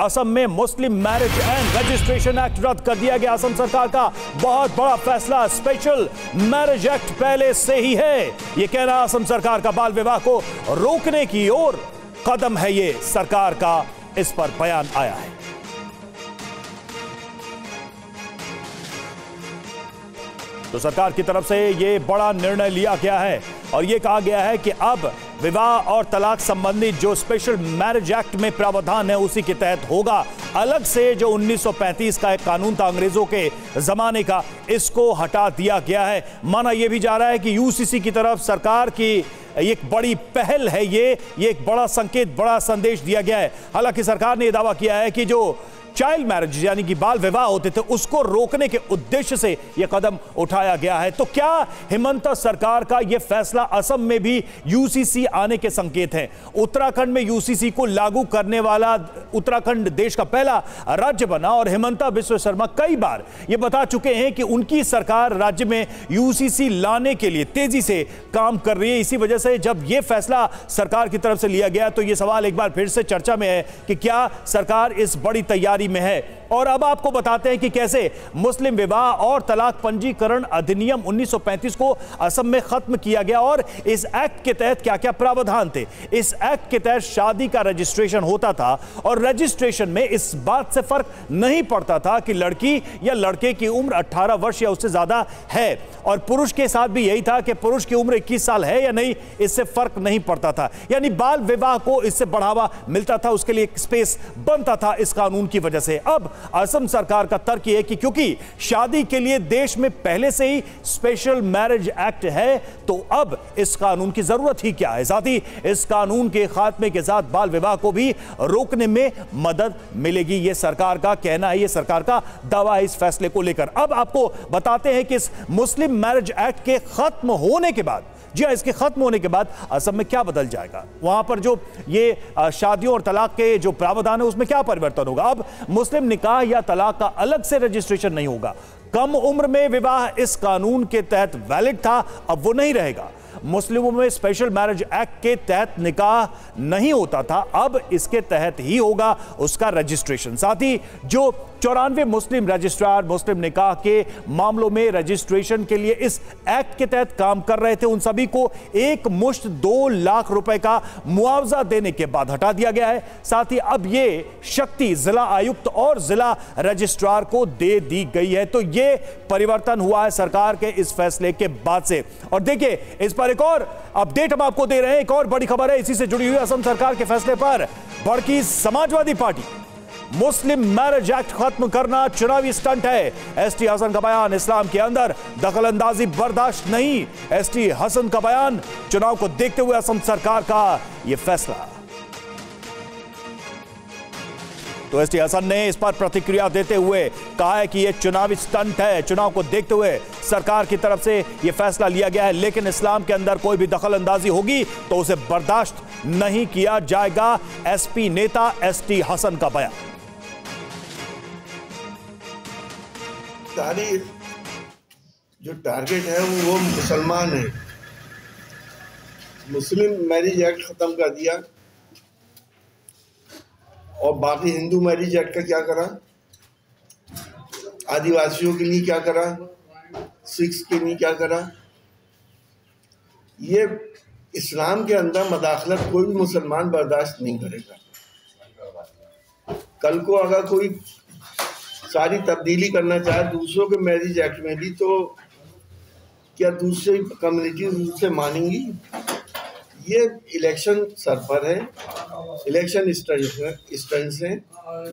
असम में मुस्लिम marriage and registration act रद्द कर दिया गया। असम सरकार का बहुत बड़ा फैसला। स्पेशल मैरिज एक्ट पहले से ही है, यह कहना असम सरकार का बाल विवाह को रोकने की ओर कदम है, ये सरकार का इस पर बयान आया है। तो सरकार की तरफ से यह बड़ा निर्णय लिया गया है और यह कहा गया है कि अब विवाह और तलाक संबंधी जो स्पेशल मैरिज एक्ट में प्रावधान है उसी के तहत होगा। अलग से जो 1935 का एक कानून था अंग्रेजों के जमाने का, इसको हटा दिया गया है। माना यह भी जा रहा है कि यूसीसी की तरफ सरकार की एक बड़ी पहल है, ये एक बड़ा संकेत, बड़ा संदेश दिया गया है। हालांकि सरकार ने यह दावा किया है कि जो चाइल्ड मैरिज यानी कि बाल विवाह होते थे उसको रोकने के उद्देश्य से यह कदम उठाया गया है। तो क्या हिमंता सरकार का यह फैसला असम में भी यूसीसी आने के संकेत हैं? उत्तराखंड में यूसीसी को लागू करने वाला उत्तराखंड देश का पहला राज्य बना और हिमंता बिस्वा शर्मा कई बार यह बता चुके हैं कि उनकी सरकार राज्य में यूसीसी लाने के लिए तेजी से काम कर रही है। इसी वजह से जब यह फैसला सरकार की तरफ से लिया गया तो यह सवाल एक बार फिर से चर्चा में है कि क्या सरकार इस बड़ी तैयारी में है। और अब आपको बताते हैं कि कैसे मुस्लिम विवाह और तलाक पंजीकरण अधिनियम 1935 को असम में खत्म किया गया और इस एक्ट के तहत क्या क्या प्रावधान थे। इस एक्ट के तहत शादी का रजिस्ट्रेशन होता था और रजिस्ट्रेशन में इस बात से फर्क नहीं पड़ता था कि लड़की या लड़के की उम्र 18 वर्ष या उससे ज्यादा है, और पुरुष के साथ भी यही था कि पुरुष की उम्र 21 साल है या नहीं, इससे फर्क नहीं पड़ता था। यानी बाल विवाह को इससे बढ़ावा मिलता था, उसके लिए एक स्पेस बनता था इस कानून की वजह से। अब असम सरकार का तर्क यह है कि क्योंकि शादी के लिए देश में पहले से ही स्पेशल मैरिज एक्ट है तो अब इस कानून की जरूरत ही क्या है। साथ ही इस कानून के खात्मे के साथ बाल विवाह को भी रोकने में मदद मिलेगी, यह सरकार का कहना है, यह सरकार का दावा है इस फैसले को लेकर। अब आपको बताते हैं कि इस मुस्लिम मैरिज एक्ट के खत्म होने के बाद, जी हां, इसके खत्म होने के बाद असम में क्या बदल जाएगा, वहां पर जो ये शादियों और तलाक के जो प्रावधान है उसमें क्या परिवर्तन होगा। अब मुस्लिम निकाह या तलाक का अलग से रजिस्ट्रेशन नहीं होगा। कम उम्र में विवाह इस कानून के तहत वैलिड था, अब वो नहीं रहेगा। मुस्लिमों में स्पेशल मैरिज एक्ट के तहत निकाह नहीं होता था, अब इसके तहत ही होगा उसका रजिस्ट्रेशन। साथ ही जो 94 मुस्लिम रजिस्ट्रार मुस्लिम निकाह के मामलों में रजिस्ट्रेशन के लिए इस एक्ट के तहत काम कर रहे थे, उन सभी को एक मुश्त 2 लाख रुपए का मुआवजा देने के बाद हटा दिया गया है। साथ ही अब यह शक्ति जिला आयुक्त और जिला रजिस्ट्रार को दे दी गई है। तो यह परिवर्तन हुआ है सरकार के इस फैसले के बाद से। और देखिए, इस पर एक और अपडेट हम आपको दे रहे हैं। एक और बड़ी खबर है इसी से जुड़ी हुई। असम सरकार के फैसले पर भड़की समाजवादी पार्टी। मुस्लिम मैरिज एक्ट खत्म करना चुनावी स्टंट है, एसटी हसन का बयान। इस्लाम के अंदर दखलंदाजी बर्दाश्त नहीं, एसटी हसन का बयान। चुनाव को देखते हुए असम सरकार का यह फैसला। तो एसटी हसन ने इस पर प्रतिक्रिया देते हुए कहा है कि यह चुनावी स्टंट है। चुनाव को देखते हुए सरकार की तरफ से यह फैसला लिया गया है, लेकिन इस्लाम के अंदर कोई भी दखलंदाजी होगी तो उसे बर्दाश्त नहीं किया जाएगा। एसपी नेता एसटी हसन का बयान। सारी जो टारगेट है वो मुसलमान है। मुस्लिम मैरिज एक्ट खत्म कर दिया और बाकी हिंदू मैरिज एक्ट का क्या करा, आदिवासियों के लिए क्या करा, सिख्स के लिए क्या करा। ये इस्लाम के अंदर मदाखलत कोई भी मुसलमान बर्दाश्त नहीं करेगा। कल को अगर कोई सारी तब्दीली करना चाहे दूसरों के मैरिज एक्ट में भी, तो क्या दूसरी कम्युनिटी उससे मानेंगी। ये इलेक्शन सर पर है, इलेक्शन स्टंट्स हैं।